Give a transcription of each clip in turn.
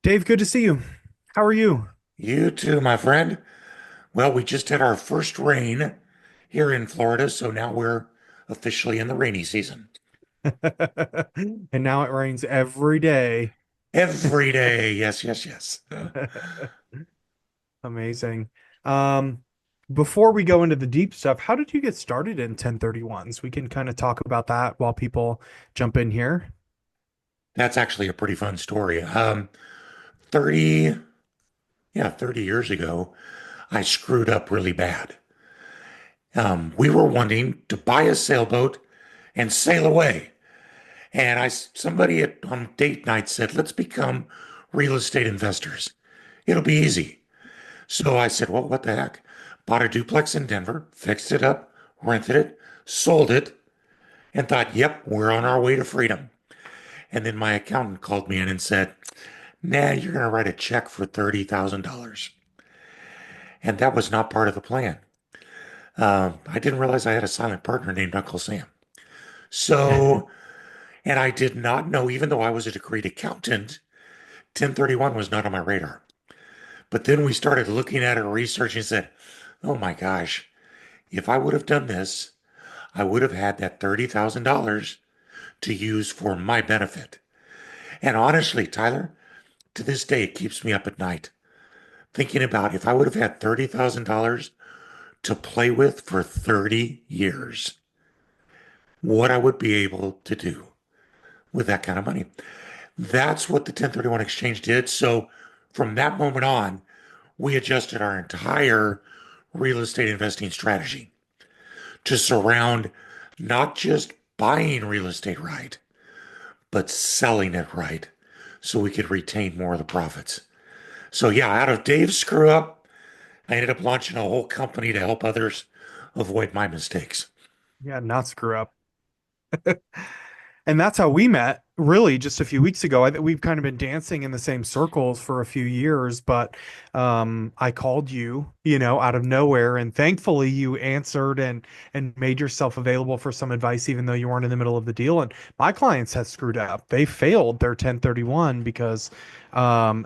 Dave, good to see you. How are you? You too, my friend. Well, we just had our first rain here in Florida, so now we're officially in the rainy season. And now it rains every day. Every day. Yes, yes, yes. Amazing. Um, Before we go into the deep stuff, how did you get started in 1031s? We can kind of talk about that while people jump in here. That's actually a pretty fun story. 30, yeah, 30 years ago, I screwed up really bad. We were wanting to buy a sailboat and sail away. And somebody on date night said, let's become real estate investors. It'll be easy. So I said, well, what the heck? Bought a duplex in Denver, fixed it up, rented it, sold it, and thought, yep, we're on our way to freedom. And then my accountant called me in and said, nah, you're going to write a check for $30,000. And that was not part of the plan. I didn't realize I had a silent partner named Uncle Sam. So, and I did not know, even though I was a decreed accountant, 1031 was not on my radar. But then we started looking at it, researching, and said, oh my gosh, if I would have done this, I would have had that $30,000 to use for my benefit. And honestly, Tyler, to this day, it keeps me up at night thinking about if I would have had $30,000 to play with for 30 years, what I would be able to do with that kind of money. That's what the 1031 exchange did. So from that moment on, we adjusted our entire real estate investing strategy to surround not just buying real estate right, but selling it right so we could retain more of the profits. So, yeah, out of Dave's screw up, I ended up launching a whole company to help others avoid my mistakes. Yeah, not screw up. And that's how we met, really, just a few weeks ago. We've kind of been dancing in the same circles for a few years, but I called you, out of nowhere, and thankfully you answered and made yourself available for some advice, even though you weren't in the middle of the deal. And my clients had screwed up. They failed their 1031 because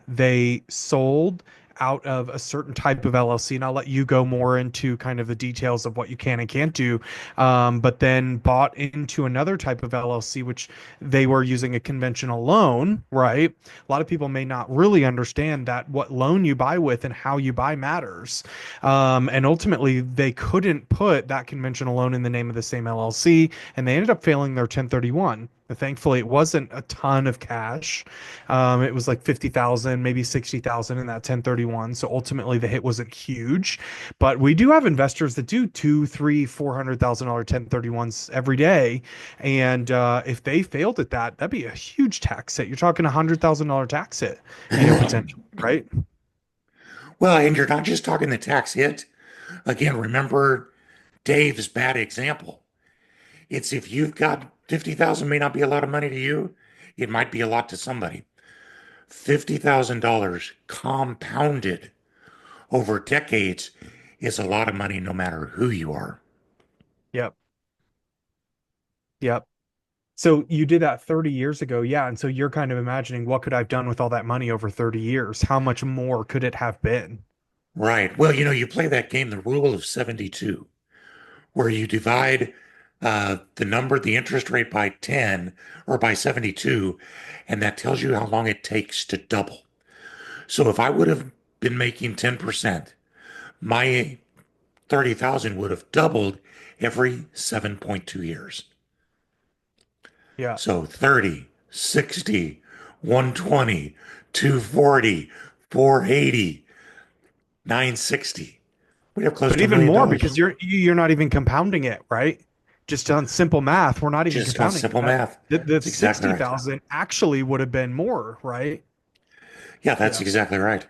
they sold out of a certain type of LLC, and I'll let you go more into kind of the details of what you can and can't do, but then bought into another type of LLC, which they were using a conventional loan, right? A lot of people may not really understand that what loan you buy with and how you buy matters. And ultimately, they couldn't put that conventional loan in the name of the same LLC, and they ended up failing their 1031. Thankfully, it wasn't a ton of cash. It was like 50,000, maybe 60,000 in that 1031. So ultimately, the hit wasn't huge. But we do have investors that do two, three, $400,000 1031s every day. And if they failed at that, that'd be a huge tax hit. You're talking $100,000 tax hit, potentially, right? Well, and you're not just talking the tax hit. Again, remember Dave's bad example. It's if you've got 50,000 may not be a lot of money to you, it might be a lot to somebody. $50,000 compounded over decades is a lot of money no matter who you are. Yep. Yep. So you did that 30 years ago. Yeah. And so you're kind of imagining what could I've done with all that money over 30 years? How much more could it have been? Right. Well, you play that game, the rule of 72, where you divide the interest rate by 10 or by 72, and that tells you how long it takes to double. So if I would have been making 10%, my 30,000 would have doubled every 7.2 years. Yeah. So 30, 60, 120, 240, 480, 960. We have close But to a even million more dollars because you're not even compounding it, right? Just on simple math, we're not even just on compounding it. simple math. The That's exactly right. 60,000 actually would have been more, right? Yeah, that's Yeah. exactly right.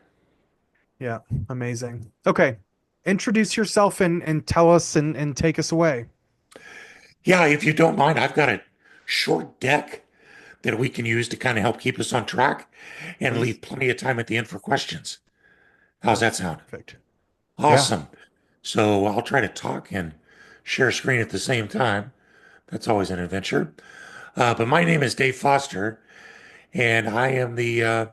Yeah. Amazing. Okay. Introduce yourself and tell us and take us away. Yeah, if you don't mind, I've got a short deck that we can use to kind of help keep us on track and Please. leave plenty of time at the end for questions. How's that sound? Perfect. Yeah. Awesome. So I'll try to talk and share screen at the same time. That's always an adventure. But my name is Dave Foster, and I am the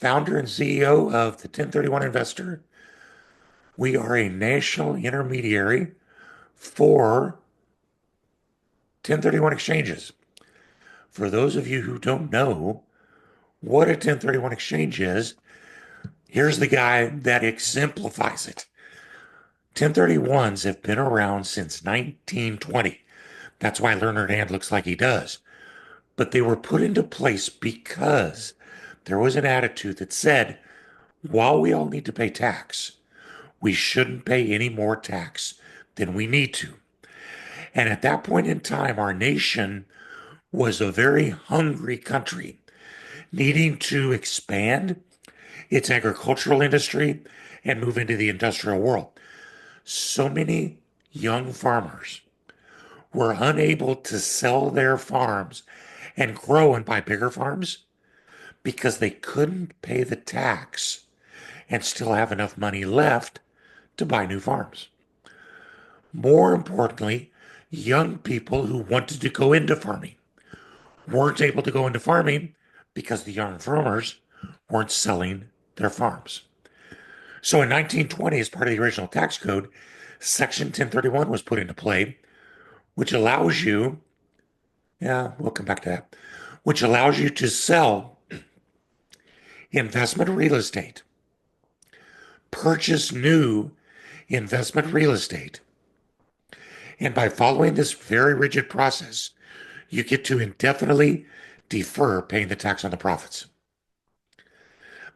founder and CEO of the 1031 Investor. We are a national intermediary for 1031 exchanges. For those of you who don't know what a 1031 exchange is, here's the guy that exemplifies it. 1031s have been around since 1920. That's why Leonard Hand looks like he does. But they were put into place because there was an attitude that said, while we all need to pay tax, we shouldn't pay any more tax than we need to. And at that point in time, our nation was a very hungry country, needing to expand its agricultural industry and move into the industrial world. So many young farmers were unable to sell their farms and grow and buy bigger farms because they couldn't pay the tax and still have enough money left to buy new farms. More importantly, young people who wanted to go into farming weren't able to go into farming because the young farmers weren't selling their farms. So in 1920, as part of the original tax code, Section 1031 was put into play, which allows you, yeah, we'll come back to that, which allows you to sell investment real estate, purchase new investment real estate. And by following this very rigid process, you get to indefinitely defer paying the tax on the profits.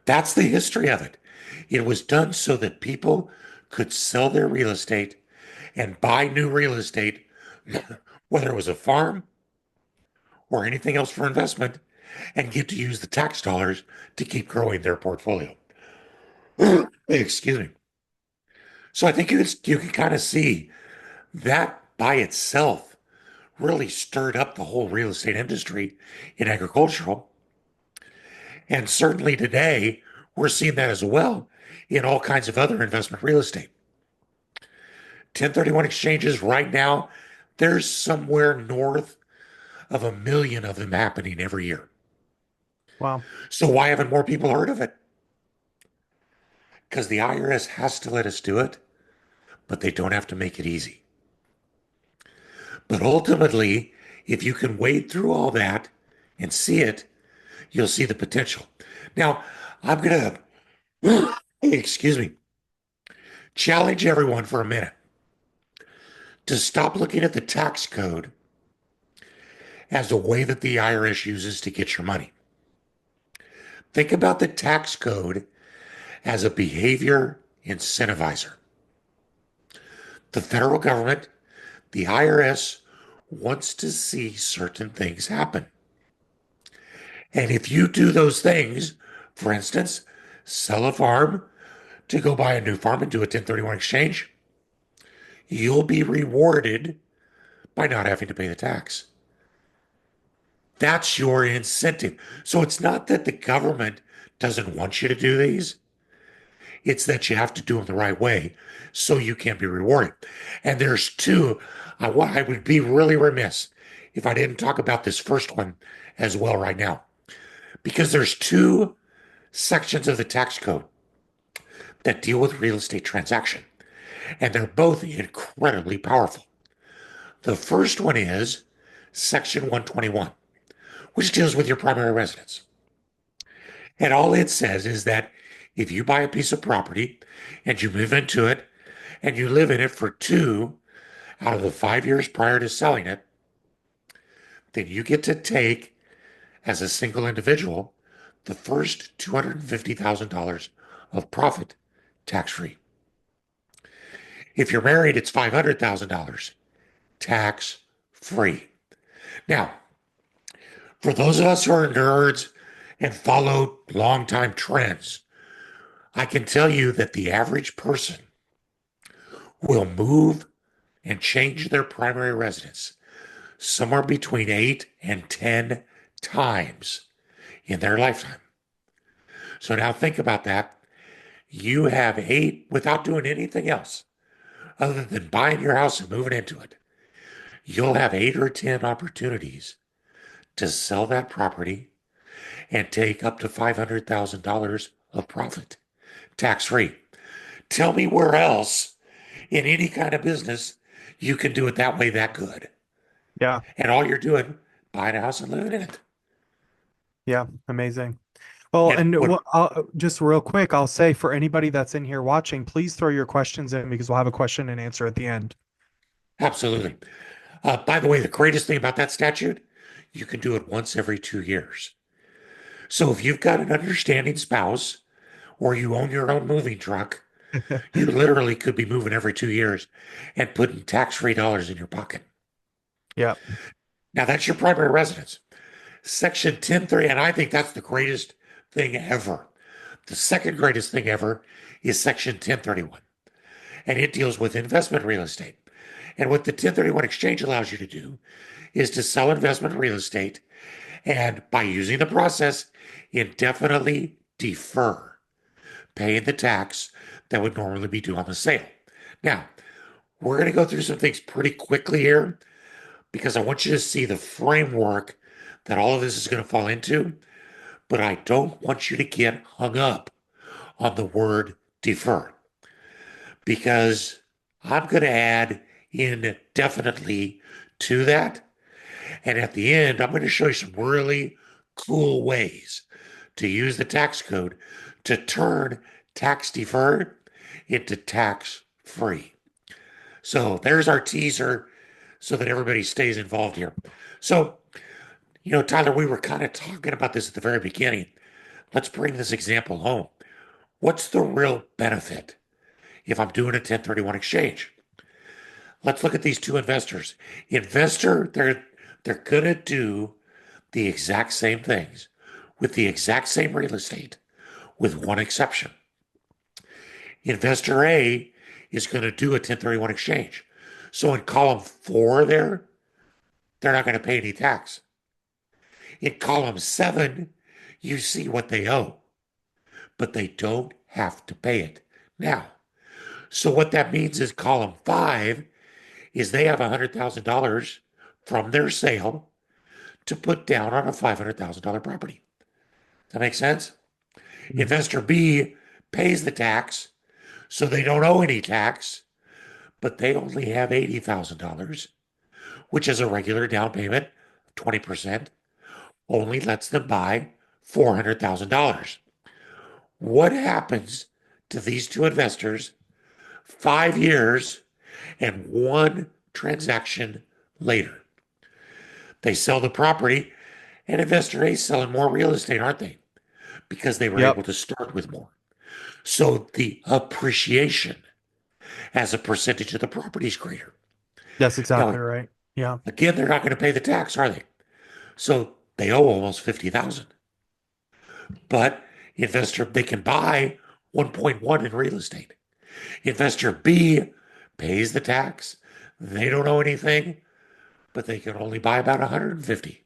That's the history of it. It was done so that people could sell their real estate and buy new real estate, whether it was a farm or anything else for investment, and get to use the tax dollars to keep growing their portfolio. Excuse me. So I think you can kind of see that by itself really stirred up the whole real estate industry in agricultural. And certainly today, we're seeing that as well in all kinds of other investment real estate. 1031 exchanges right now, there's somewhere north of 1 million of them happening every year. Wow. So why haven't more people heard of it? Because the IRS has to let us do it, but they don't have to make it easy. But ultimately, if you can wade through all that and see it, you'll see the potential. Now, I'm going to, excuse me, challenge everyone for a minute to stop looking at the tax code as a way that the IRS uses to get your money. Think about the tax code as a behavior incentivizer. The federal government, the IRS, wants to see certain things happen. And if you do those things, for instance, sell a farm to go buy a new farm and do a 1031 exchange, you'll be rewarded by not having to pay the tax. That's your incentive. So it's not that the government doesn't want you to do these. It's that you have to do them the right way so you can be rewarded. And there's two. I would be really remiss if I didn't talk about this first one as well right now, because there's two sections of the tax code that deal with real estate transaction, and they're both incredibly powerful. The first one is Section 121, which deals with your primary residence. And all it says is that if you buy a piece of property and you move into it and you live in it for 2 out of the 5 years prior to selling it, then you get to take, as a single individual, the first $250,000 of profit tax free. If you're married, it's $500,000 tax free. Now, for those of us who are nerds and follow long-time trends, I can tell you that the average person will move and change their primary residence somewhere between 8 and 10 times in their lifetime. So now think about that. You have 8 without doing anything else other than buying your house and moving into it. You'll have 8 or 10 opportunities to sell that property and take up to $500,000 of profit tax free. Tell me where else in any kind of business you can do it that way, that good. Yeah. And all you're doing, buying a house and living in it. Yeah. Amazing. Well, And and what just real quick, I'll say for anybody that's in here watching, please throw your questions in because we'll have a question and answer at the end. absolutely. By the way, the greatest thing about that statute, you can do it once every 2 years. So if you've got an understanding spouse or you own your own moving truck, you literally could be moving every 2 years and putting tax-free dollars in your pocket. Yeah. Now that's your primary residence. Section 1030, and I think that's the greatest thing ever. The second greatest thing ever is Section 1031, and it deals with investment real estate. And what the 1031 exchange allows you to do is to sell investment real estate and by using the process, indefinitely defer paying the tax that would normally be due on the sale. Now, we're going to go through some things pretty quickly here because I want you to see the framework that all of this is going to fall into, but I don't want you to get hung up on the word defer because I'm going to add indefinitely to that. And at the end, I'm going to show you some really cool ways to use the tax code to turn tax deferred into tax free. So there's our teaser so that everybody stays involved here. So, Tyler, we were kind of talking about this at the very beginning. Let's bring this example home. What's the real benefit if I'm doing a 1031 exchange? Let's look at these two investors. Investor, they're gonna do the exact same things with the exact same real estate, with one exception. Investor A is going to do a 1031 exchange. So in column four there, they're not going to pay any tax. In column seven, you see what they owe, but they don't have to pay it. Now, so what that means is column five is they have $100,000 from their sale to put down on a $500,000 property. That makes sense? Mhm. Investor B pays the tax, so they don't owe any tax, but they only have $80,000, which is a regular down payment of 20%, only lets them buy $400,000. What happens to these two investors 5 years and one transaction later? They sell the property, and investor A is selling more real estate, aren't they? Because they were Yep. able to start with more. So the appreciation as a percentage of the property is greater. That's exactly Now, right. Yeah. again, they're not going to pay the tax, are they? So they owe almost 50,000. But investor they can buy 1.1 in real estate. Investor B pays the tax. They don't owe anything, but they can only buy about 150.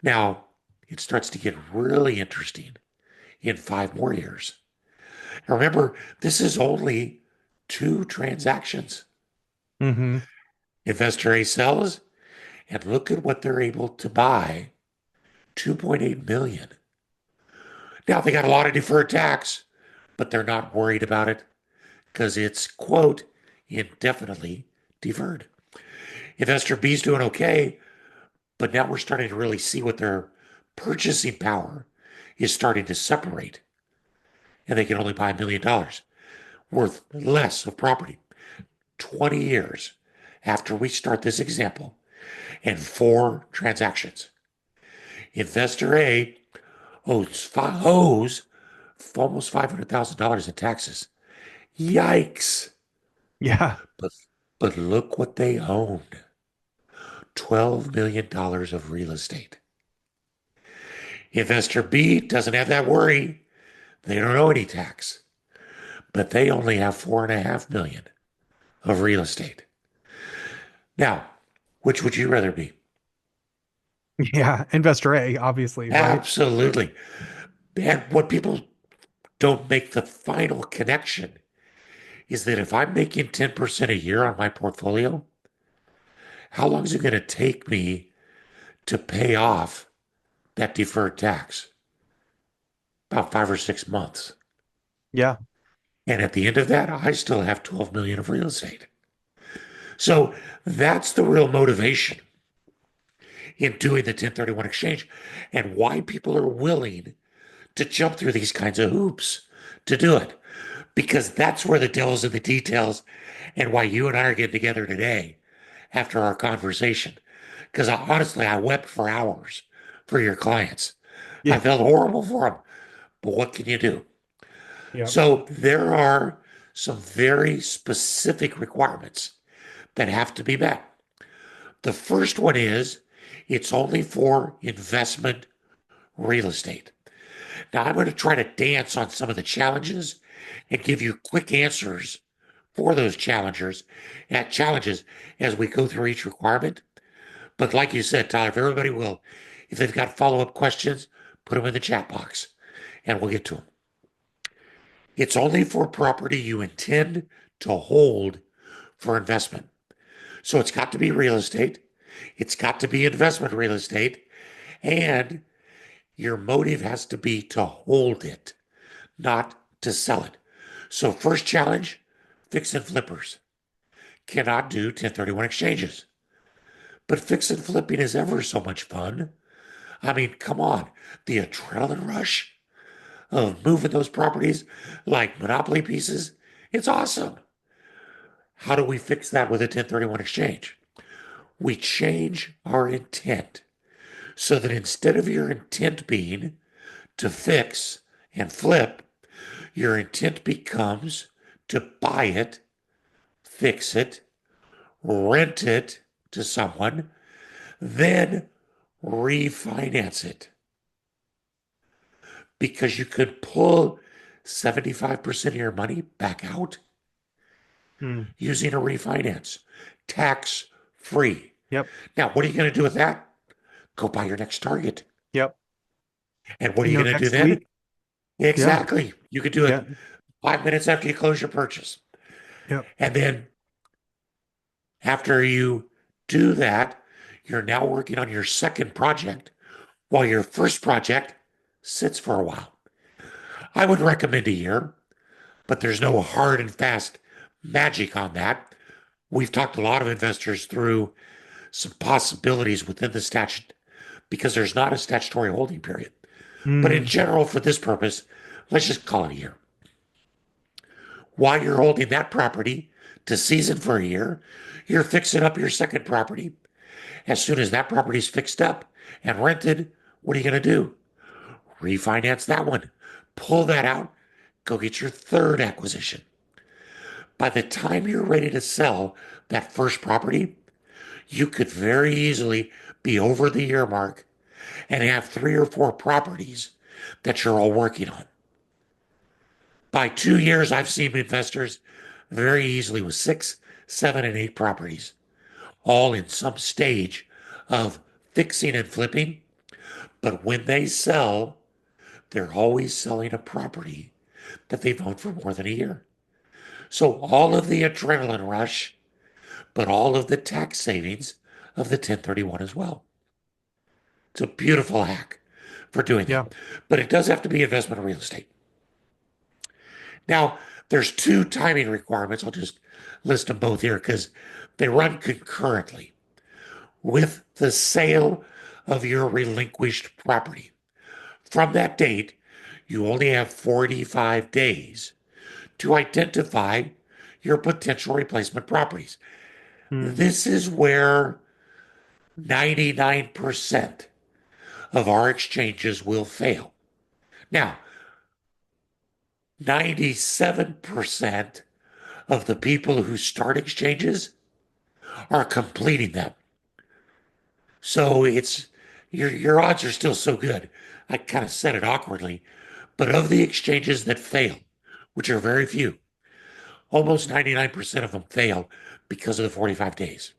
Now, it starts to get really interesting in 5 more years. Remember, this is only two transactions. Hmm. Investor A sells, and look at what they're able to buy, 2.8 million. Now they got a lot of deferred tax, but they're not worried about it because it's, quote, indefinitely deferred. Investor B's doing okay, but now we're starting to really see what their purchasing power is starting to separate. And they can only buy $1 million worth less of property. 20 years after we start this example and four transactions. Investor A owes almost $500,000 in taxes. Yikes. Yeah. But, but look what they owned. $12 million of real estate. Investor B doesn't have that worry. They don't owe any tax, but they only have 4.5 million of real estate. Now, which would you rather be? Yeah. Investor A, obviously, right? Absolutely. And what people don't make the final connection is that if I'm making 10% a year on my portfolio, how long is it going to take me to pay off that deferred tax, about 5 or 6 months. Yeah. And at the end of that, I still have 12 million of real estate. So that's the real motivation in doing the 1031 exchange and why people are willing to jump through these kinds of hoops to do it. Because that's where the devil's in the details and why you and I are getting together today after our conversation. Because honestly, I wept for hours for your clients. I Yeah. felt horrible for them, but what can you do? Yeah. So there are some very specific requirements that have to be met. The first one is it's only for investment real estate. Now, I'm going to try to dance on some of the challenges and give you quick answers for those challenges as we go through each requirement. But like you said, Tyler, if everybody will, if they've got follow-up questions, put them in the chat box and we'll get to them. It's only for property you intend to hold for investment. So it's got to be real estate. It's got to be investment real estate. And your motive has to be to hold it, not to sell it. So, first challenge, fix and flippers cannot do 1031 exchanges. But fix and flipping is ever so much fun. I mean, come on, the adrenaline rush of moving those properties like Monopoly pieces, it's awesome. How do we fix that with a 1031 exchange? We change our intent so that instead of your intent being to fix and flip, your intent becomes to buy it, fix it, rent it to someone, then refinance it because you could pull 75% of your money back out Mm. using a refinance, tax free. Yep. Now, what are you going to do with that? Go buy your next target. Yep. And what are You you know, going to do next then? week. Yeah. Exactly. You could do Yeah. it 5 minutes after you close your purchase. Yep. And then after you do that, you're now working on your second project while your first project sits for a while. I would recommend a year, but there's no hard and fast magic on that. We've talked a lot of investors through some possibilities within the statute because there's not a statutory holding period. But in Mm. general, for this purpose, let's just call it a year. While you're holding that property to season for a year, you're fixing up your second property. As soon as that property's fixed up and rented, what are you going to do? Refinance that one, pull that out, go get your third acquisition. By the time you're ready to sell that first property, you could very easily be over the year mark and have 3 or 4 properties that you're all working on. By 2 years, I've seen investors very easily with 6, 7, and 8 properties, all in some stage of fixing and flipping. But when they sell, they're always selling a property that they've owned for more than a year. So all of the adrenaline rush, but all of the tax savings of the 1031 as well. It's a beautiful hack for doing that. Yeah. But it does have to be investment real estate. Now, there's 2 timing requirements. I'll just list them both here because they run concurrently with the sale of your relinquished property. From that date, you only have 45 days to identify your potential replacement properties. Mm. This is where 99% of our exchanges will fail. Now, 97% of the people who start exchanges are completing them. So it's your odds are still so good. I kind of said it awkwardly, but of the exchanges that fail, which are very few, almost 99% of them fail because of the 45 days.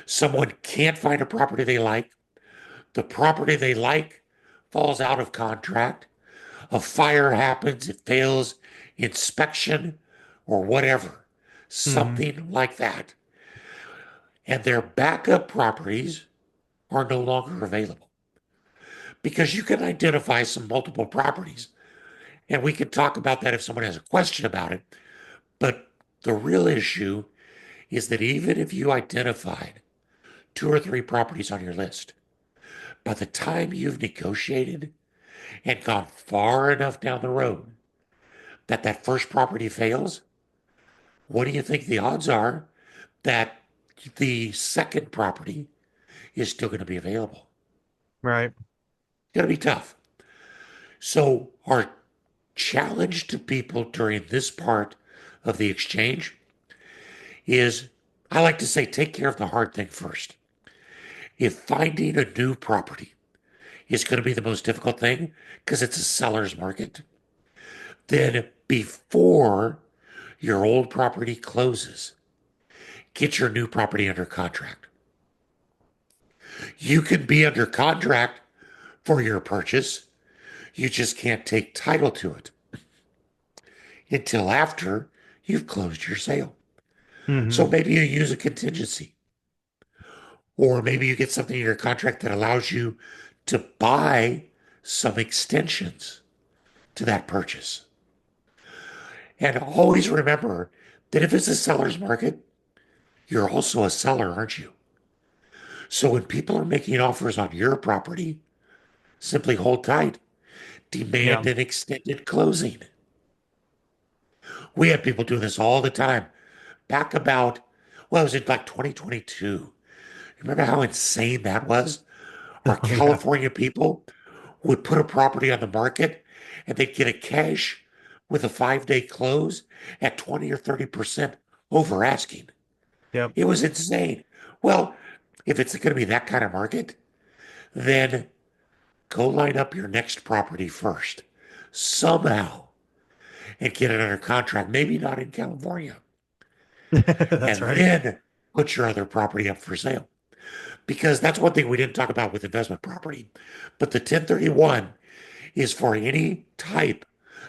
Someone can't find a property they like. The property they like falls out of contract. A fire happens, it fails inspection or whatever, Mm. something like that. And their backup properties are no longer available. because you can identify some multiple properties. And we can talk about that if someone has a question about it. But the real issue is that even if you identified two or three properties on your list, by the time you've negotiated and gone far enough down the road that that first property fails, what do you think the odds are that the second property is still going to be available? Right. It's going to be tough. So, our challenge to people during this part of the exchange is, I like to say, take care of the hard thing first. If finding a new property is going to be the most difficult thing because it's a seller's market, then before your old property closes, get your new property under contract. You can be under contract for your purchase, you just can't take title to it until after you've closed your sale. So Hmm. maybe you use a contingency, or maybe you get something in your contract that allows you to buy some extensions to that purchase. And always remember that if it's a seller's market, you're also a seller, aren't you? So when people are making offers on your property, simply hold tight, Yeah. demand an extended closing. We had people doing this all the time. Back about, well, it was in like 2022. Remember how insane that was? Our Oh yeah. California people would put a property on the market and they'd get a cash with a 5-day close at 20 or 30% over asking. Yep. It was insane. Well, if it's going to be that kind of market, then go line up your next property first somehow and get it under contract. Maybe not in California. That's And right. then put your other property up for sale. Because that's one thing we didn't talk about with investment property. But the 1031 is for any type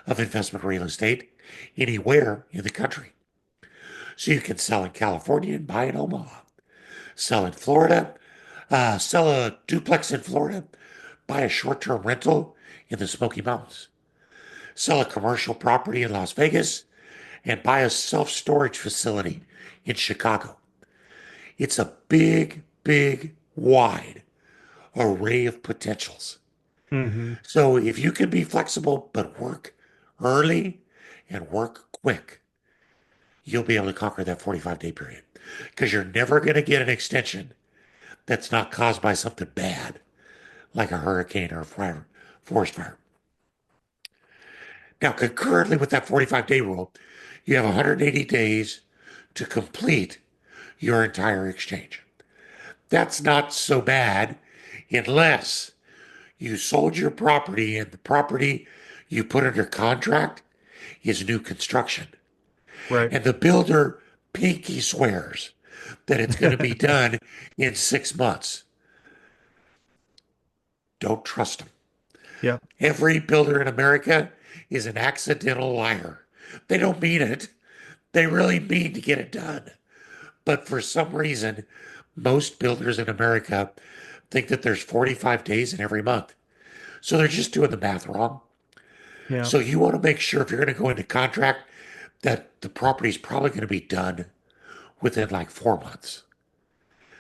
of investment real estate anywhere in the country. So you can sell in California and buy in Omaha, sell in Florida, sell a duplex in Florida, buy a short term rental in the Smoky Mountains, sell a commercial property in Las Vegas, and buy a self storage facility in Chicago. It's a big, big, wide array of potentials. Hmm. So if you can be flexible but work early and work quick, you'll be able to conquer that 45-day period because you're never going to get an extension that's not caused by something bad like a hurricane or a fire, forest fire. Now, concurrently with that 45-day rule, you have 180 days to complete your entire exchange. That's not so bad unless you sold your property and the property you put under contract is new construction. Right. And the builder pinky swears that it's going to be done in 6 months. Don't trust them. Yep. Every builder in America is an accidental liar. They don't mean it. They really mean to get it done. But for some reason, most builders in America think that there's 45 days in every month. So they're just doing the math wrong. Yeah. So you want to make sure if you're going to go into contract that the property is probably going to be done within like 4 months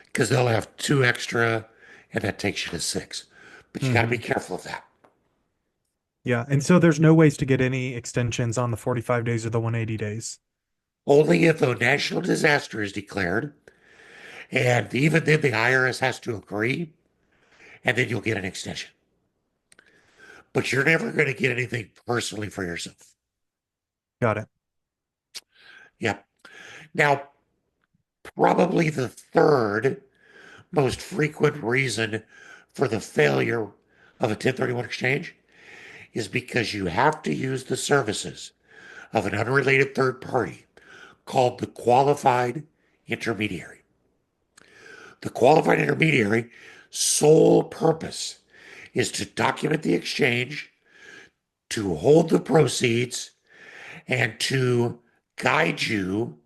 because they'll have two extra and that takes you to six. But you got to be Hmm. careful of that. Yeah. And so there's no ways to get any extensions on the 45 days or the 180 days. Only if a national disaster is declared, and even then the IRS has to agree, and then you'll get an extension. But you're never going to get anything personally for yourself. Got it. Yep. Now, probably the third most frequent reason for the failure of a 1031 exchange is because you have to use the services of an unrelated third party called the qualified intermediary. The qualified intermediary sole purpose is to document the exchange, to hold the proceeds, and to guide you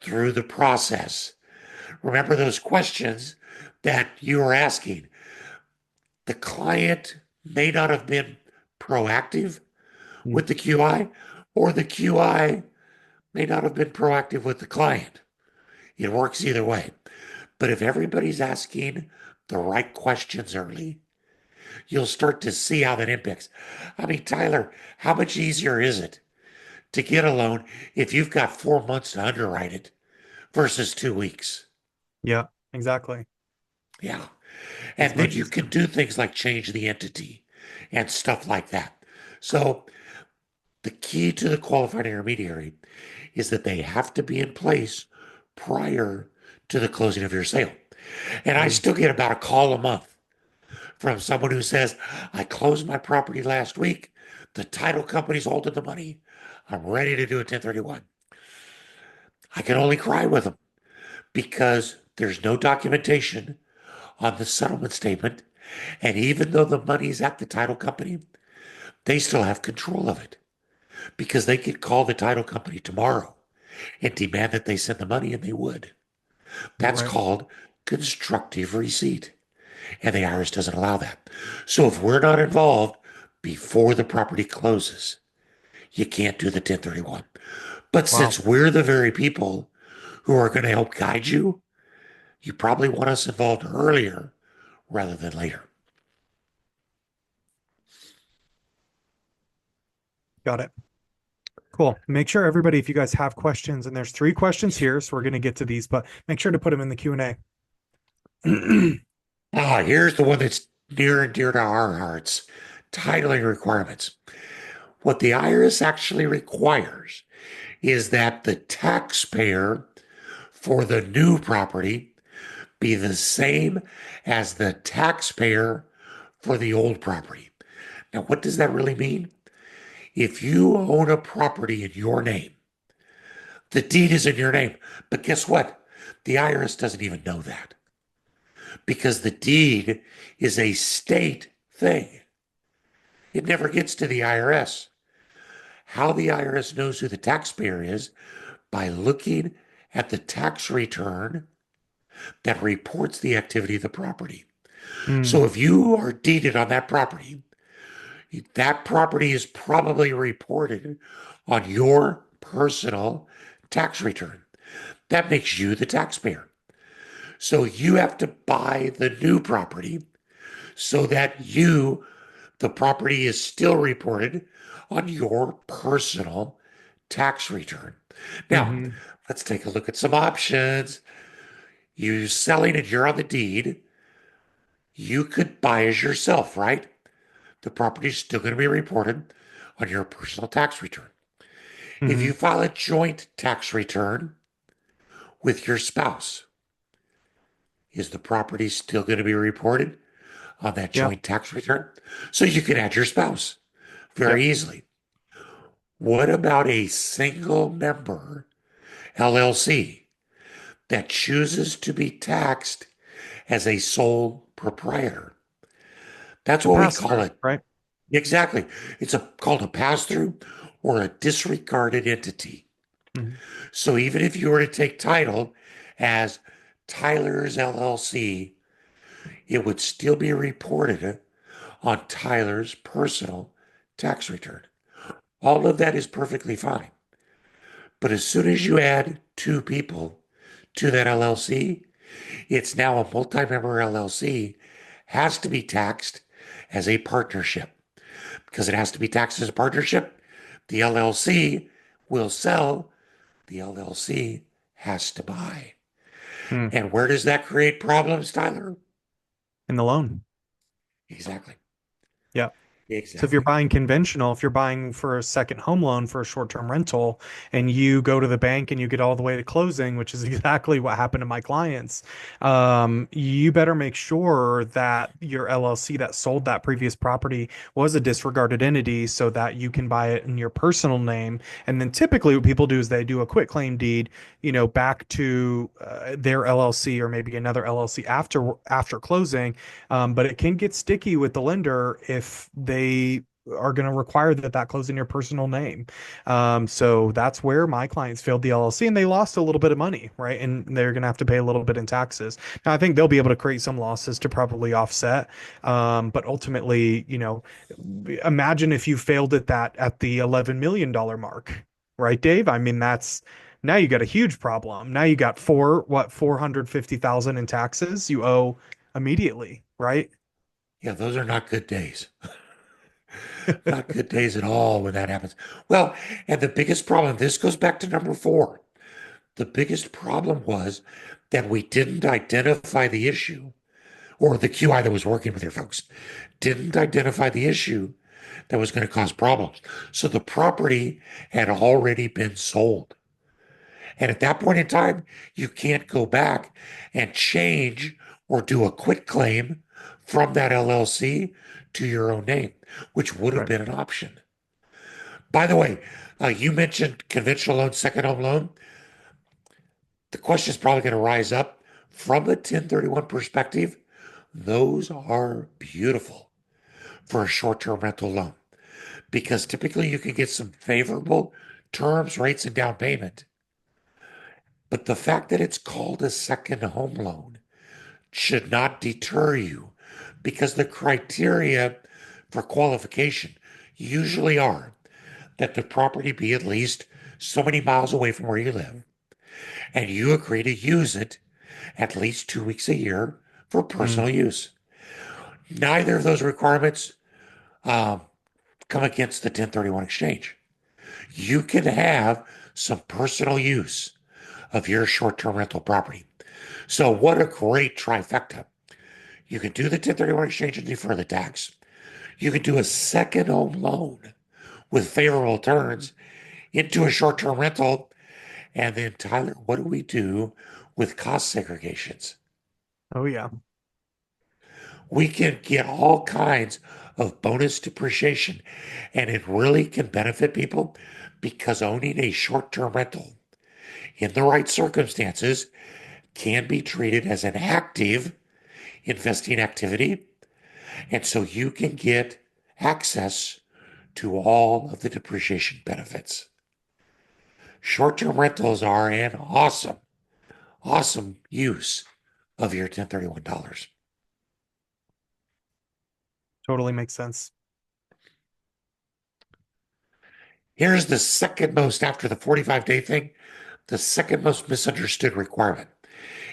through the process. Remember those questions that you were asking. The client may not have been proactive Mm. with the QI, or the QI may not have been proactive with the client. It works either way. But if everybody's asking the right questions early, you'll start to see how that impacts. I mean, Tyler, how much easier is it to get a loan if you've got 4 months to underwrite it versus 2 weeks? Yeah, exactly. Yeah. It's And then much you can easier. do things like change the entity and stuff like that. So the key to the qualified intermediary is that they have to be in place prior to the closing of your sale. And I Mm. still get about a call a month from someone who says, I closed my property last week. The title company's holding the money. I'm ready to do a 1031. I can only cry with them because there's no documentation on the settlement statement. And even though the money's at the title company, they still have control of it because they could call the title company tomorrow and demand that they send the money, and they would. That's Right. called constructive receipt. And the IRS doesn't allow that. So if we're not involved before the property closes, you can't do the 1031. But Wow. since we're the very people who are going to help guide you, you probably want us involved earlier rather than later. Got it. Cool. Make sure everybody, if you guys have questions, and there's 3 questions here, so we're going to get to these, but make sure to put them in the Q&A. Here's the one that's near and dear to our hearts: titling requirements. What the IRS actually requires is that the taxpayer for the new property be the same as the taxpayer for the old property. Now, what does that really mean? If you own a property in your name, the deed is in your name. But guess what? The IRS doesn't even know that because the deed is a state thing. It never gets to the IRS. How the IRS knows who the taxpayer is by looking at the tax return that reports the activity of the property. Mm, So if you are deeded on that property is probably reported on your personal tax return. That makes you the taxpayer. So you have to buy the new property so that the property is still reported on your personal tax return. Now, hmm. let's take a look at some options. You selling it, you're on the deed. You could buy as yourself, right? The property is still going to be reported on your personal tax return. If Hmm. you file a joint tax return with your spouse, is the property still going to be reported on that Yeah. joint tax return? So you can add your spouse Yep. very easily. What about a single member LLC that chooses to be taxed as a sole proprietor? That's It's a what we pass call through, it. right? Exactly. Called a pass through or a disregarded entity. Hmm. So even if you were to take title as Tyler's LLC, it would still be reported on Tyler's personal tax return. All of that is perfectly fine. But as soon as you add two people to that LLC, it's now a multi-member LLC, has to be taxed as a partnership. Because it has to be taxed as a partnership, the LLC will sell, the LLC has to buy. Mm. And where does that create problems, Tyler? In the loan. Exactly. Yeah. So if you're Exactly. buying conventional, if you're buying for a second home loan for a short-term rental and you go to the bank and you get all the way to closing, which is exactly what happened to my clients, you better make sure that your LLC that sold that previous property was a disregarded entity so that you can buy it in your personal name. And then typically what people do is they do a quick claim deed, back to their LLC or maybe another LLC after closing, but it can get sticky with the lender if they are going to require that that close in your personal name. So that's where my clients failed the LLC and they lost a little bit of money, right? And they're going to have to pay a little bit in taxes. Now, I think they'll be able to create some losses to probably offset. But ultimately, imagine if you failed at that at the $11 million mark, right, Dave? I mean, that's now you got a huge problem. Now you got 450,000 in taxes you owe immediately, right? Yeah, those are not good days. Not good days at all when that happens. Well, and the biggest problem, this goes back to number four. The biggest problem was that we didn't identify the issue, or the QI that was working with your folks didn't identify the issue that was going to cause problems. So the property had already been sold. And at that point in time, you can't go back and change or do a quit claim from that LLC to your own name, which would have Right. been an option. By the way, you mentioned conventional loan, second home loan. The question is probably going to rise up from a 1031 perspective. Those are beautiful for a short-term rental loan because typically you can get some favorable terms, rates, and down payment. But the fact that it's called a second home loan should not deter you because the criteria for qualification usually are that the property be at least so many miles away from where you live, and you agree to use it at least 2 weeks a year for Mm, personal use. Neither of those requirements um, come against the 1031 exchange. You can have some personal use of your short term rental property. So, what a great trifecta. You can do the 1031 exchange and defer the tax. You can do a second home loan with favorable terms into a short term rental. And then, Tyler, what do we do with cost segregations? oh yeah, We can get all kinds of bonus depreciation, and it really can benefit people because owning a short term rental in the right circumstances can be treated as an active investing activity. And so you can get access to all of the depreciation benefits. Short term rentals are an awesome, awesome use of your 1031 dollars. totally makes sense. Here's the second most, after the 45-day thing, the second most misunderstood requirement.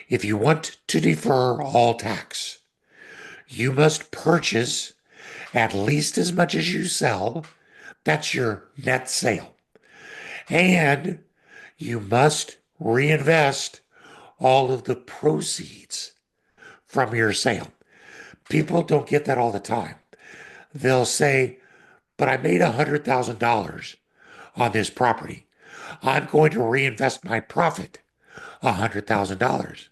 If you want to defer all tax, you must purchase at least as much as you sell. That's your net sale. And you must reinvest all of the proceeds from your sale. People don't get that all the time. They'll say, but I made $100,000 on this property. I'm going to reinvest my profit, $100,000.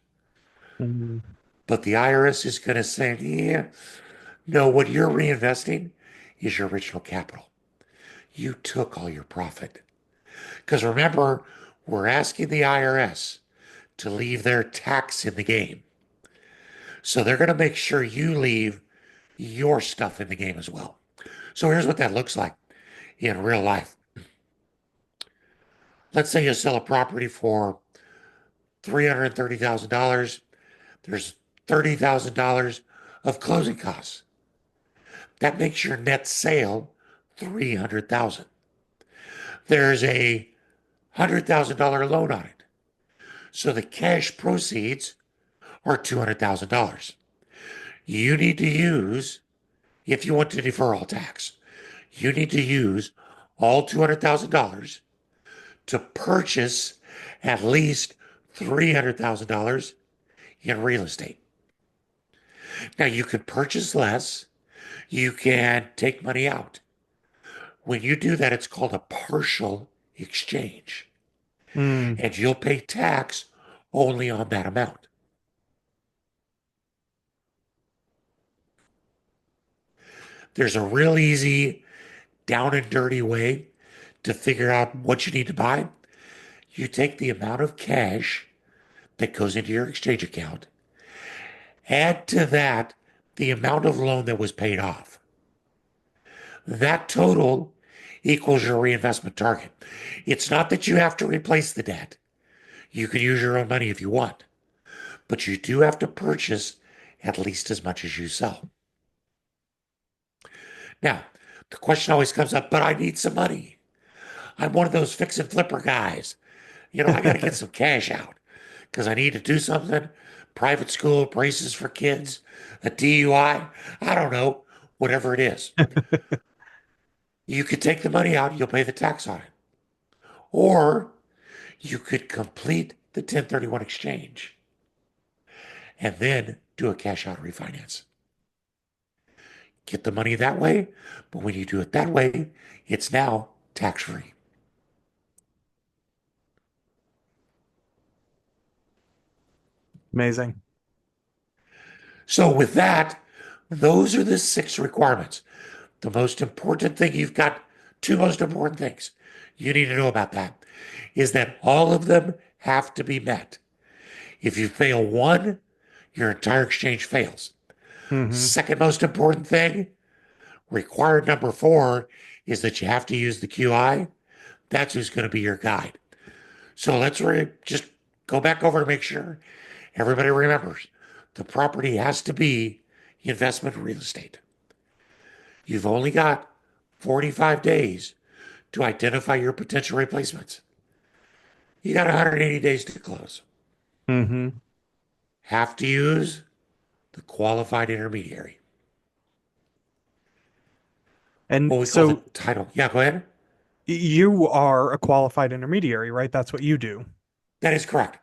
Mm, But the IRS is going to say, yeah, no, what you're reinvesting is your original capital. You took all your profit. Because remember, we're asking the IRS to leave their tax in the game. So they're going to make sure you leave your stuff in the game as well. So here's what that looks like in real life. Let's say you sell a property for $330,000. There's $30,000 of closing costs. That makes your net sale 300,000. There's a $100,000 loan on it. So the cash proceeds are $200,000. You need to use, if you want to defer all tax, you need to use all $200,000 to purchase at least $300,000 in real estate. Now, you can purchase less, you can take money out. When you do that, it's called a partial exchange, mm, and you'll pay tax only on that amount. There's a real easy, down and dirty way to figure out what you need to buy. You take the amount of cash that goes into your exchange account, add to that the amount of loan that was paid off. That total equals your reinvestment target. It's not that you have to replace the debt. You can use your own money if you want, but you do have to purchase at least as much as you sell. Now, the question always comes up, but I need some money. I'm one of those fix and flipper guys. I got to get some cash out because I need to do something. Private school, braces for kids, a DUI. I don't know, whatever it is. You could take the money out, you'll pay the tax on it. Or you could complete the 1031 exchange and then do a cash out refinance. Get the money that way, but when you do it that way, it's now tax free. Amazing. So, with that, those are the six requirements. The most important thing you've got, two most important things you need to know about that is that all of them have to be met. If you fail one, your entire exchange fails. Hmm. Second most important thing, required number four, is that you have to use the QI. That's who's going to be your guide. So just go back over to make sure everybody remembers the property has to be investment real estate. You've only got 45 days to identify your potential replacements. You got 180 days to close. Hmm. Have to use the qualified intermediary, And what we call the so title. Yeah, go ahead. you are a qualified intermediary, right? That's what you do. That is correct.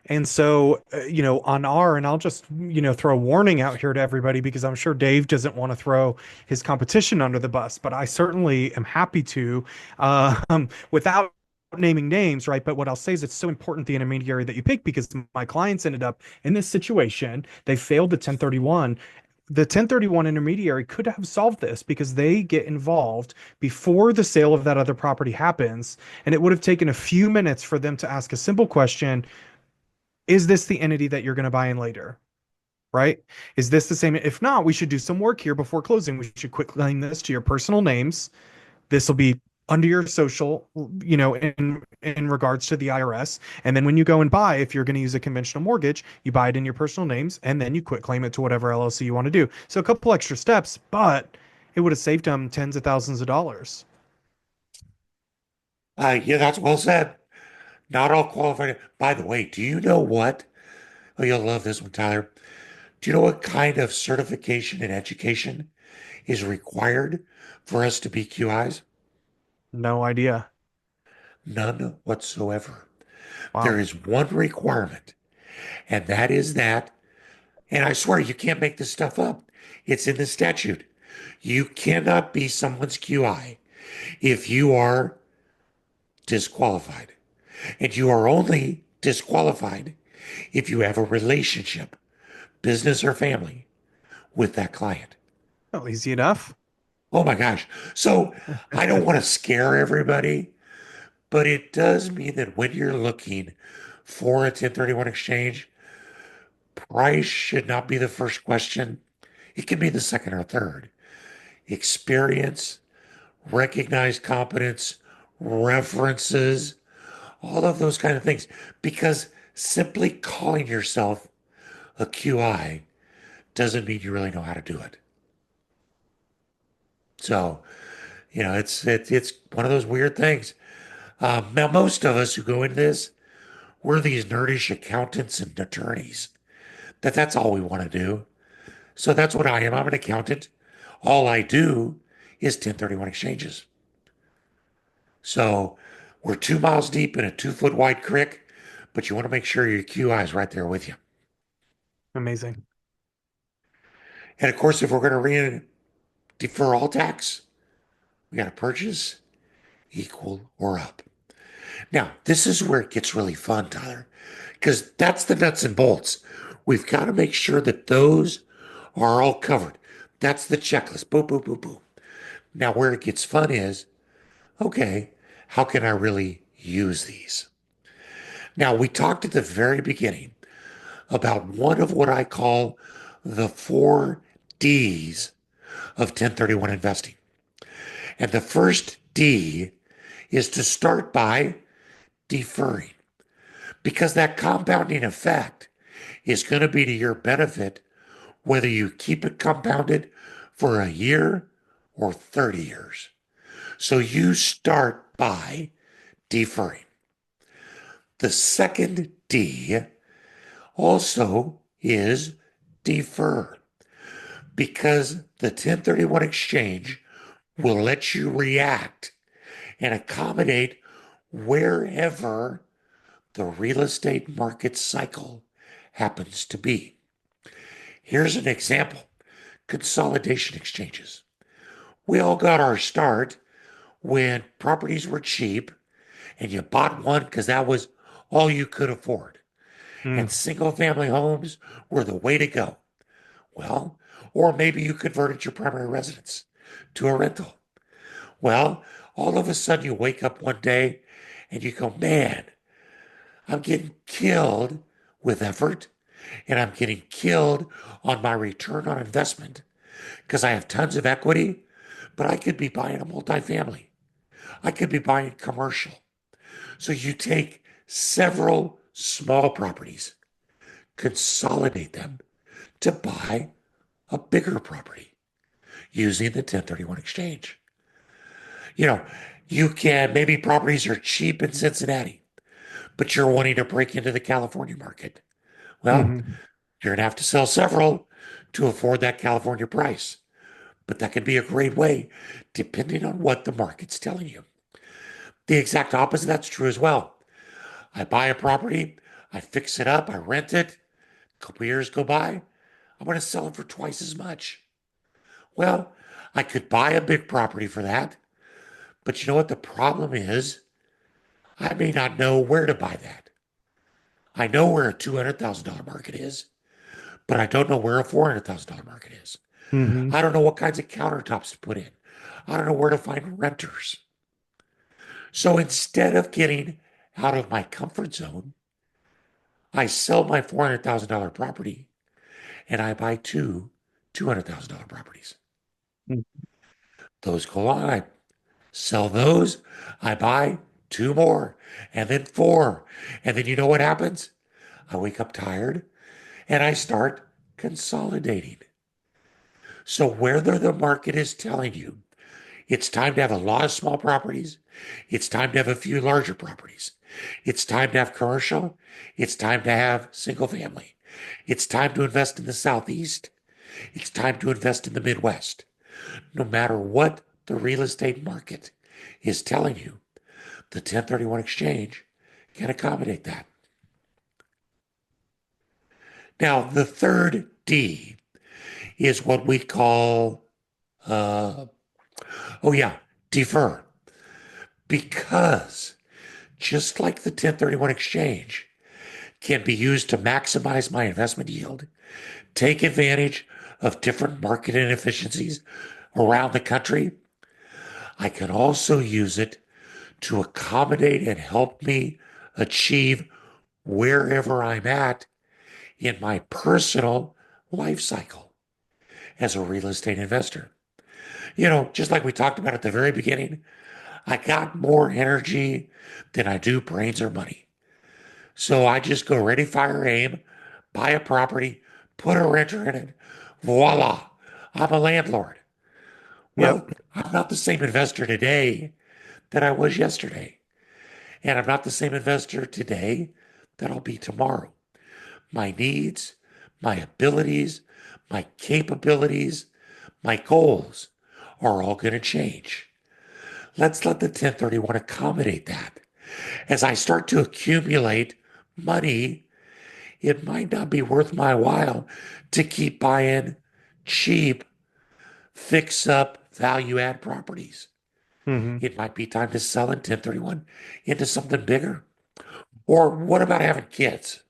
And so, on our, and I'll just, throw a warning out here to everybody because I'm sure Dave doesn't want to throw his competition under the bus, but I certainly am happy to, without naming names, right? But what I'll say is it's so important the intermediary that you pick because my clients ended up in this situation. They failed the 1031. The 1031 intermediary could have solved this because they get involved before the sale of that other property happens. And it would have taken a few minutes for them to ask a simple question: is this the entity that you're going to buy in later? Right? Is this the same? If not, we should do some work here before closing. We should quit claim this to your personal names. This will be under your social, in regards to the IRS. And then when you go and buy, if you're going to use a conventional mortgage, you buy it in your personal names and then you quit claim it to whatever LLC you want to do. So a couple extra steps, but it would have saved them tens of thousands of dollars. Yeah, that's well said. Not all qualified. By the way, do you know what? Oh, you'll love this one, Tyler. Do you know what kind of certification and education is required for us to be QIs? No idea. None whatsoever. There Wow. is one requirement, and that is that, and I swear you can't make this stuff up. It's in the statute. You cannot be someone's QI if you are disqualified. And you are only disqualified if you have a relationship, business or family, with that client. Well, easy enough. Oh my gosh. So I don't want to scare everybody, but it does mean that when you're looking for a 1031 exchange, price should not be the first question. It can be the second or third. Experience, recognized competence, references, all of those kind of things. Because simply calling yourself a QI doesn't mean you really know how to do it. So, it's one of those weird things. Now, most of us who go into this, we're these nerdish accountants and attorneys. That's all we want to do. So that's what I am. I'm an accountant. All I do is 1031 exchanges. So we're 2 miles deep in a 2 foot wide creek, but you want to make sure your QI is right there with you. Amazing. And of course, if we're going to defer all tax, we got to purchase equal or up. Now, this is where it gets really fun, Tyler, because that's the nuts and bolts. We've got to make sure that those are all covered. That's the checklist. Boom, boom, boom, boom. Now, where it gets fun is, okay, how can I really use these? Now, we talked at the very beginning about one of what I call the four D's of 1031 investing. And the first D is to start by deferring, because that compounding effect is going to be to your benefit whether you keep it compounded for a year or 30 years. So you start by deferring. The second D also is defer, because the 1031 exchange will let you react and accommodate wherever the real estate market cycle happens to be. Here's an example: consolidation exchanges. We all got our start when properties were cheap and you bought one because that was all you could afford. And Mm. single family homes were the way to go. Well, or maybe you converted your primary residence to a rental. Well, all of a sudden you wake up one day and you go, man, I'm getting killed with effort and I'm getting killed on my return on investment because I have tons of equity, but I could be buying a multifamily. I could be buying commercial. So you take several small properties, consolidate them to buy a bigger property using the 1031 exchange. You know, you can, maybe properties are cheap in Cincinnati, but you're wanting to break into the California market. Well, Hmm. you're going to have to sell several to afford that California price. But that can be a great way, depending on what the market's telling you. The exact opposite, that's true as well. I buy a property, I fix it up, I rent it, a couple years go by, I'm going to sell it for twice as much. Well, I could buy a big property for that, but you know what the problem is? I may not know where to buy that. I know where a $200,000 market is, but I don't know where a $400,000 market is. Hmm. I don't know what kinds of countertops to put in. I don't know where to find renters. So instead of getting out of my comfort zone, I sell my $400,000 property and I buy two $200,000 properties. Those go on. I sell those. I buy two more and then four. And then you know what happens? I wake up tired and I start consolidating. So whether the market is telling you it's time to have a lot of small properties, it's time to have a few larger properties, it's time to have commercial, it's time to have single family, it's time to invest in the Southeast, it's time to invest in the Midwest. No matter what the real estate market is telling you, the 1031 exchange can accommodate that. Now, the third D is what we call, uh, oh yeah, defer. Because just like the 1031 exchange can be used to maximize my investment yield, take advantage of different market inefficiencies around the country, I can also use it to accommodate and help me achieve wherever I'm at in my personal life cycle as a real estate investor. You know, just like we talked about at the very beginning, I got more energy than I do brains or money. So I just go ready, fire, aim, buy a property, put a renter in it. Voila, I'm a landlord. Yep. Well, I'm not the same investor today that I was yesterday. And I'm not the same investor today that I'll be tomorrow. My needs, my abilities, my capabilities, my goals are all going to change. Let's let the 1031 accommodate that. As I start to accumulate money, it might not be worth my while to keep buying cheap, fix up, value add properties. Hmm. It might be time to sell in 1031 into something bigger. Or what about having kids?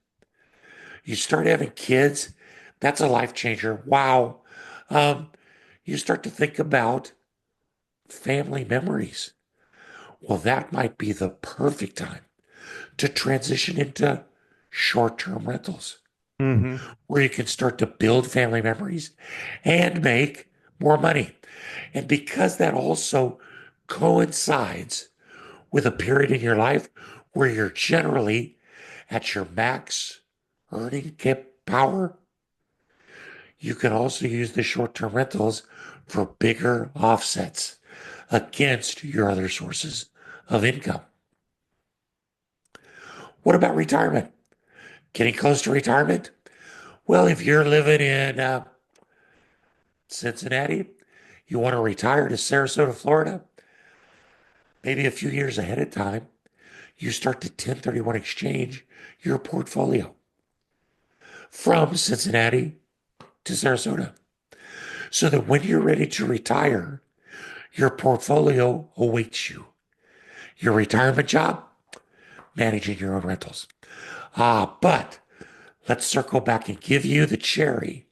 You start having kids, that's a life changer. Wow. Um, you start to think about family memories. Well, that might be the perfect time to transition into short-term rentals Hmm. where you can start to build family memories and make more money. And because that also coincides with a period in your life where you're generally at your max earning cap power, you can also use the short-term rentals for bigger offsets against your other sources of income. What about retirement? Getting close to retirement? Well, if you're living in Cincinnati, you want to retire to Sarasota, Florida, maybe a few years ahead of time, you start to 1031 exchange your portfolio from Cincinnati to Sarasota so that when you're ready to retire, your portfolio awaits you. Your retirement job, managing your own rentals. But let's circle back and give you the cherry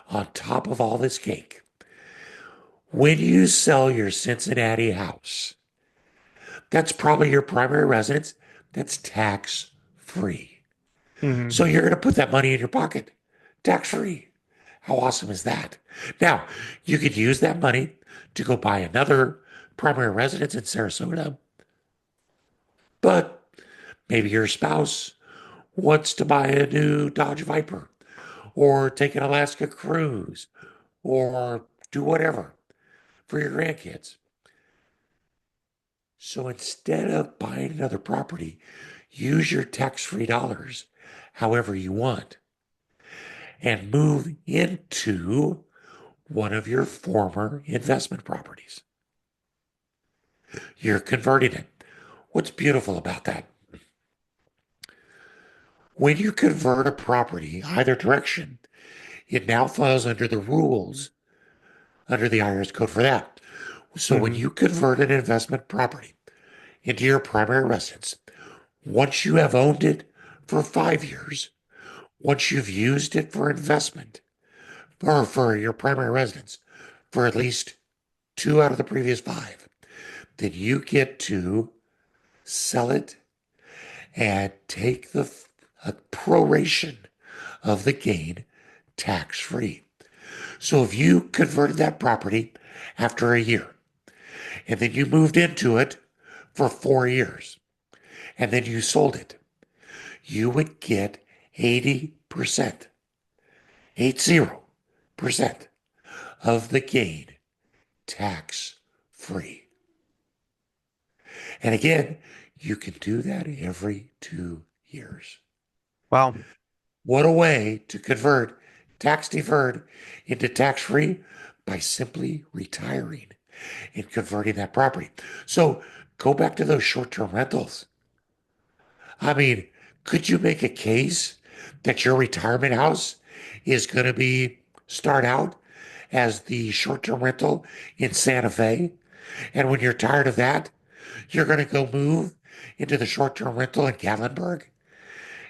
on top of all this cake. When you sell your Cincinnati house, that's probably your primary residence. That's tax free. Hmm. So you're going to put that money in your pocket, tax free. How awesome is that? Now, you could use that money to go buy another primary residence in Sarasota, but maybe your spouse wants to buy a new Dodge Viper or take an Alaska cruise or do whatever for your grandkids. So instead of buying another property, use your tax-free dollars however you want and move into one of your former investment properties. You're converting it. What's beautiful about that? When you convert a property either direction, it now falls under the rules under the IRS code for that. So when Hmm. you convert an investment property into your primary residence, once you have owned it for 5 years, once you've used it for investment or for your primary residence for at least 2 out of the previous 5, then you get to sell it and take the a proration of the gain tax free. So if you converted that property after a year and then you moved into it for 4 years and then you sold it, you would get 80%, 80% of the gain tax free. And again, you can do that every 2 years. Wow. What a way to convert tax deferred into tax free by simply retiring and converting that property. So go back to those short term rentals. I mean, could you make a case that your retirement house is going to be start out as the short term rental in Santa Fe? And when you're tired of that, you're going to go move into the short term rental in Gatlinburg.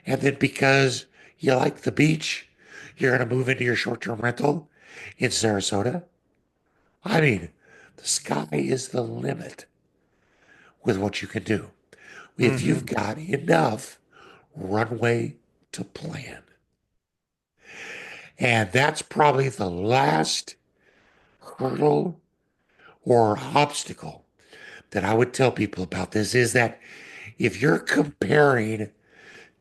And then because you like the beach, you're going to move into your short term rental in Sarasota. I mean, the sky is the limit with what you can do if you've Hmm. got enough runway to plan. And that's probably the last hurdle or obstacle that I would tell people about this is that if you're comparing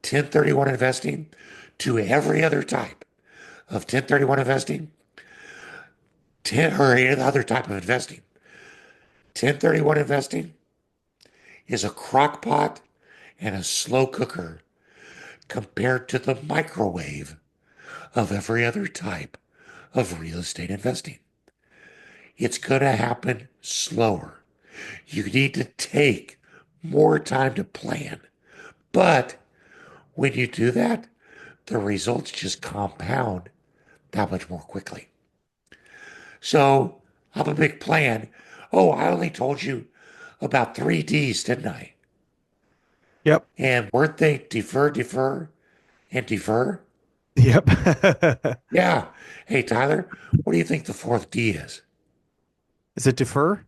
1031 investing to every other type of 1031 investing, 10 or any other type of investing, 1031 investing is a crock pot and a slow cooker compared to the microwave of every other type of real estate investing. It's going to happen slower. You need to take more time to plan. But when you do that, the results just compound that much more quickly. So I'm a big plan. Oh, I only told you about 3Ds, didn't I? Yep. And weren't they defer, defer, and defer? Yep. Yeah. Hey, Tyler, what do you think the fourth D is? Is it defer?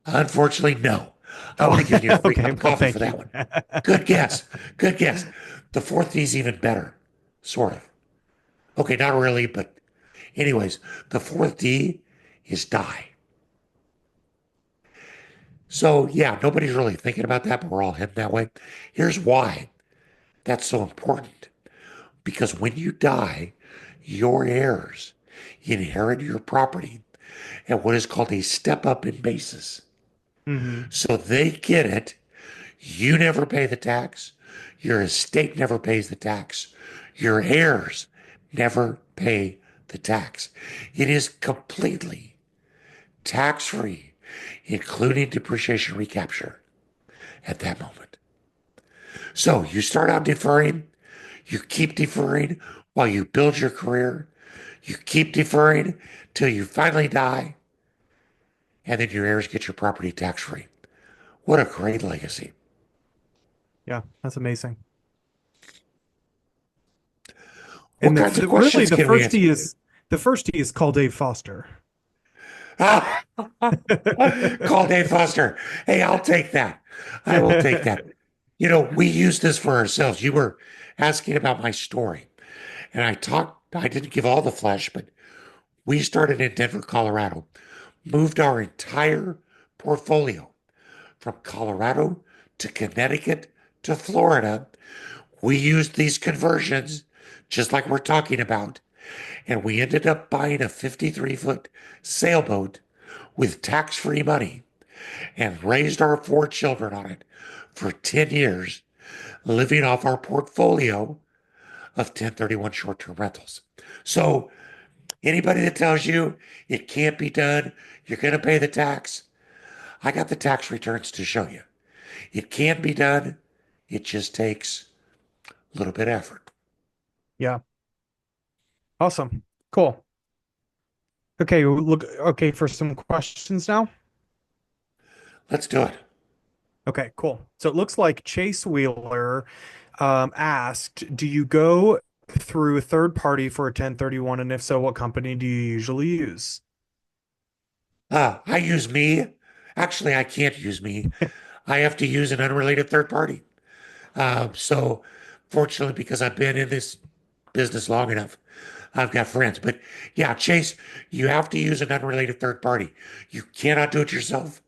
Unfortunately, no. I would Oh, have given you a free okay. cup of Well, coffee for thank you. that one. Good guess. Good guess. The fourth D is even better, sort of. Okay, not really, but anyways, the fourth D is die. So, yeah, nobody's really thinking about that, but we're all heading that way. Here's why that's so important. Because when you die, your heirs inherit your property at what is called a step up in basis. Hmm. So they get it. You never pay the tax. Your estate never pays the tax. Your heirs never pay the tax. It is completely tax free, including depreciation recapture at that moment. So you start out deferring, you keep deferring while you build your career, you keep deferring till you finally die, and then your heirs get your property tax free. What a great legacy. Yeah, that's amazing. What And kinds of really questions can we answer? the first E is called Dave Foster. Ah, call Dave Foster. Hey, I'll take that. I will take that. You know, we use this for ourselves. You were asking about my story, and I didn't give all the flesh, but we started in Denver, Colorado, moved our entire portfolio from Colorado to Connecticut to Florida. We used these conversions just like we're talking about, and we ended up buying a 53-foot sailboat with tax free money and raised our four children on it for 10 years, living off our portfolio of 1031 short term rentals. So, anybody that tells you it can't be done, you're going to pay the tax, I got the tax returns to show you. It can be done, it just takes a little bit of effort. Yeah. Awesome. Cool. Okay, look, okay, for some questions now. Let's do it. Okay, cool. So it looks like Chase Wheeler asked, do you go through a third party for a 1031? And if so, what company do you usually use? I use me. Actually, I can't use me. I have to use an unrelated third party. So, fortunately, because I've been in this business long enough, I've got friends. But yeah, Chase, you have to use an unrelated third party. You cannot do it yourself.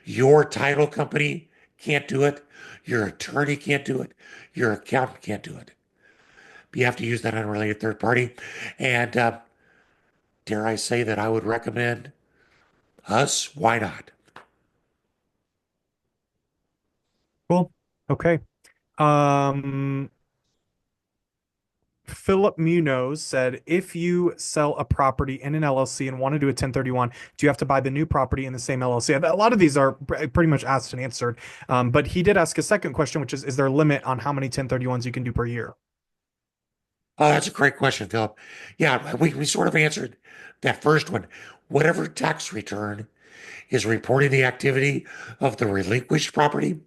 Your title company can't do it. Your attorney can't do it. Your accountant can't do it. You have to use that unrelated third party. And dare I say that I would recommend us? Why not? Cool. Okay. Um, Philip Munoz said, if you sell a property in an LLC and want to do a 1031, do you have to buy the new property in the same LLC? A lot of these are pretty much asked and answered. But he did ask a second question, which is there a limit on how many 1031s you can do per year? That's a great question, Philip. Yeah, we sort of answered that first one. Whatever tax return is reporting the activity of the relinquished property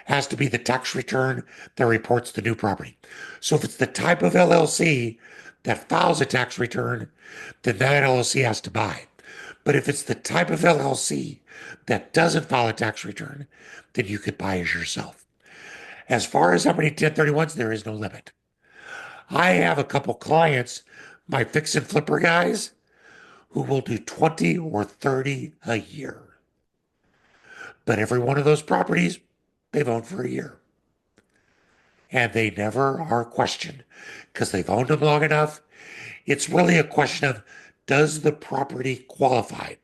has to be the tax return that reports the new property. So if it's the type of LLC that files a tax return, then that LLC has to buy. But if it's the type of LLC that doesn't file a tax return, then you could buy as yourself. As far as how many 1031s, there is no limit. I have a couple clients, my fix and flipper guys, who will do 20 or 30 a year. But every one of those properties they've owned for a year. And they never are questioned because they've owned them long enough. It's really a question of, does the property qualify?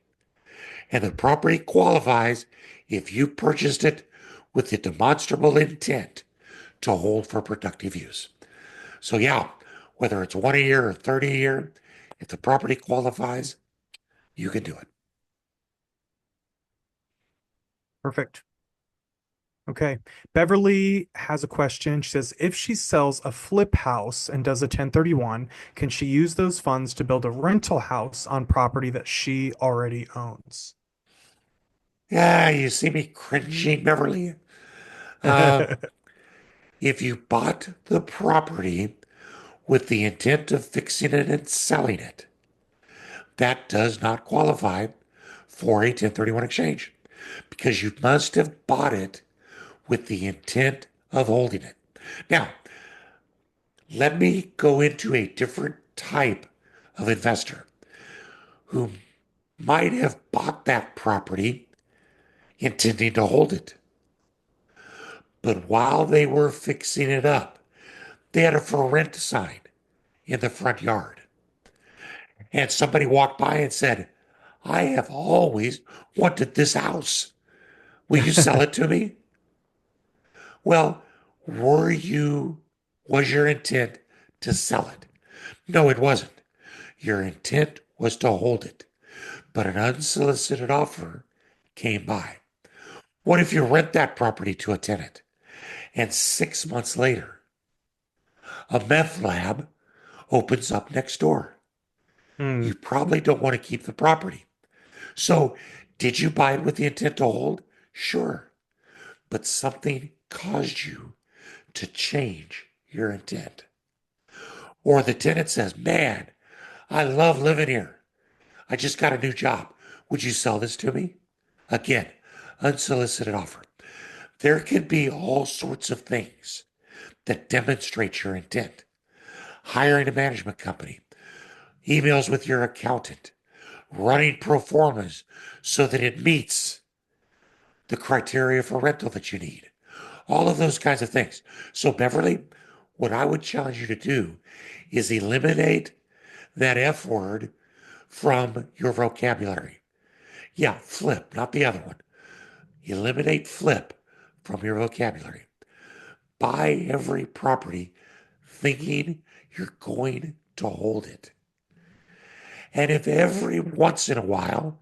And the property qualifies if you purchased it with the demonstrable intent to hold for productive use. So, yeah, whether it's one a year or 30 a year, if the property qualifies, you can do it. Perfect. Okay. Beverly has a question. She says, if she sells a flip house and does a 1031, can she use those funds to build a rental house on property that she already owns? Yeah, you see me cringing, Beverly. Uh, if you bought the property with the intent of fixing it and selling it, that does not qualify for a 1031 exchange because you must have bought it with the intent of holding it. Now, let me go into a different type of investor who might have bought that property intending to hold it. But while they were fixing it up, they had a for rent sign in the front yard. And somebody walked by and said, I have always wanted this house. Will you sell it to me? Well, were you, was your intent to sell it? No, it wasn't. Your intent was to hold it, but an unsolicited offer came by. What if you rent that property to a tenant and 6 months later, a meth lab opens up next door? Hmm. You probably don't want to keep the property. So, did you buy it with the intent to hold? Sure, but something caused you to change your intent. Or the tenant says, man, I love living here. I just got a new job. Would you sell this to me? Again, unsolicited offer. There can be all sorts of things that demonstrate your intent. Hiring a management company, emails with your accountant, running pro formas so that it meets the criteria for rental that you need. All of those kinds of things. So, Beverly, what I would challenge you to do is eliminate that F word from your vocabulary. Yeah, flip, not the other one. Eliminate flip from your vocabulary. Buy every property thinking you're going to hold it. And if every once in a while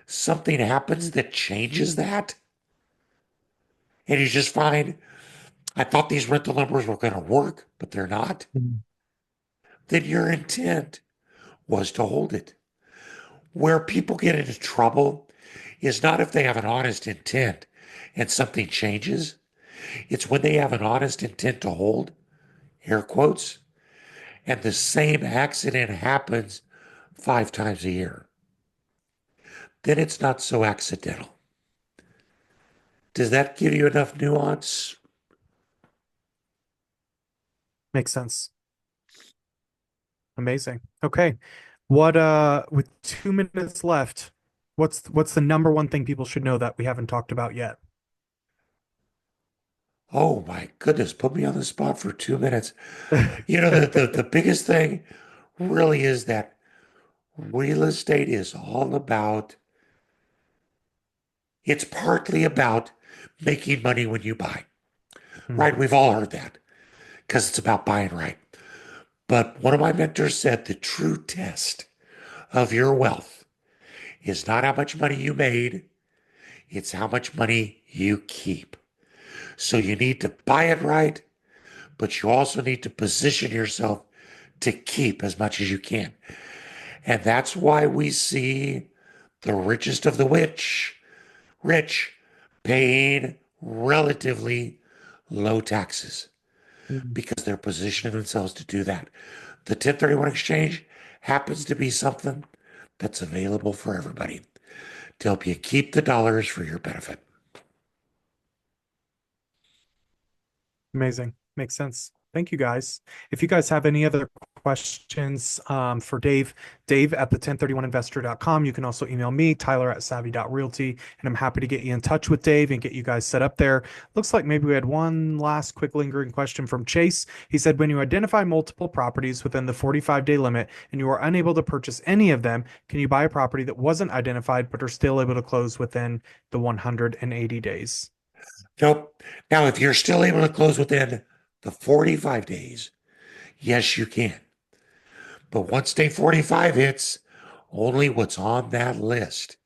something happens that changes that, and you just find, I thought these rental numbers were going to work, but they're not, then your intent was to hold it. Where people get into trouble is not if they have an honest intent and something changes, it's when they have an honest intent to hold, air quotes, and the same accident happens 5 times a year. Then it's not so accidental. Does that give you enough nuance? Makes sense. Amazing. Okay. With 2 minutes left, what's the number one thing people should know that we haven't talked about yet? Oh my goodness, put me on the spot for 2 minutes. The biggest thing really is that real estate is all about, it's partly about making money when you buy, Hmm. right? We've all heard that because it's about buying right. But one of my mentors said the true test of your wealth is not how much money you made, it's how much money you keep. So you need to buy it right, but you also need to position yourself to keep as much as you can. And that's why we see the richest of the rich paying relatively low taxes Hmm. because they're positioning themselves to do that. The 1031 exchange happens to be something that's available for everybody to help you keep the dollars for your benefit. Amazing. Makes sense. Thank you guys. If you guys have any other questions for Dave, Dave at the 1031investor.com. You can also email me, Tyler at savvy.realty, and I'm happy to get you in touch with Dave and get you guys set up there. Looks like maybe we had one last quick lingering question from Chase. He said, when you identify multiple properties within the 45-day limit and you are unable to purchase any of them, can you buy a property that wasn't identified but are still able to close within the 180 days? Nope. Now, if you're still able to close within the 45 days, yes, you can. But once day 45 hits, only what's on that list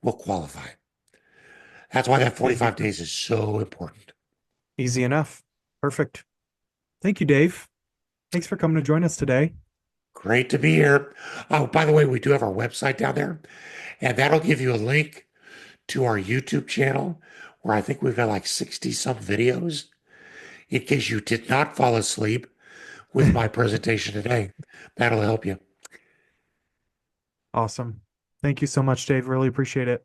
will qualify. That's why that Easy 45 days is so important. Easy enough. Perfect. Thank you, Dave. Thanks for coming to join us today. Great to be here. Oh, by the way, we do have our website down there, and that'll give you a link to our YouTube channel where I think we've got like 60 some videos in case you did not fall asleep with my presentation today. That'll help you. Awesome. Thank you so much, Dave. Really appreciate it.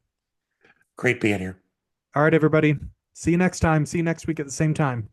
Great being here. All right, everybody. See you next time. See you next week at the same time.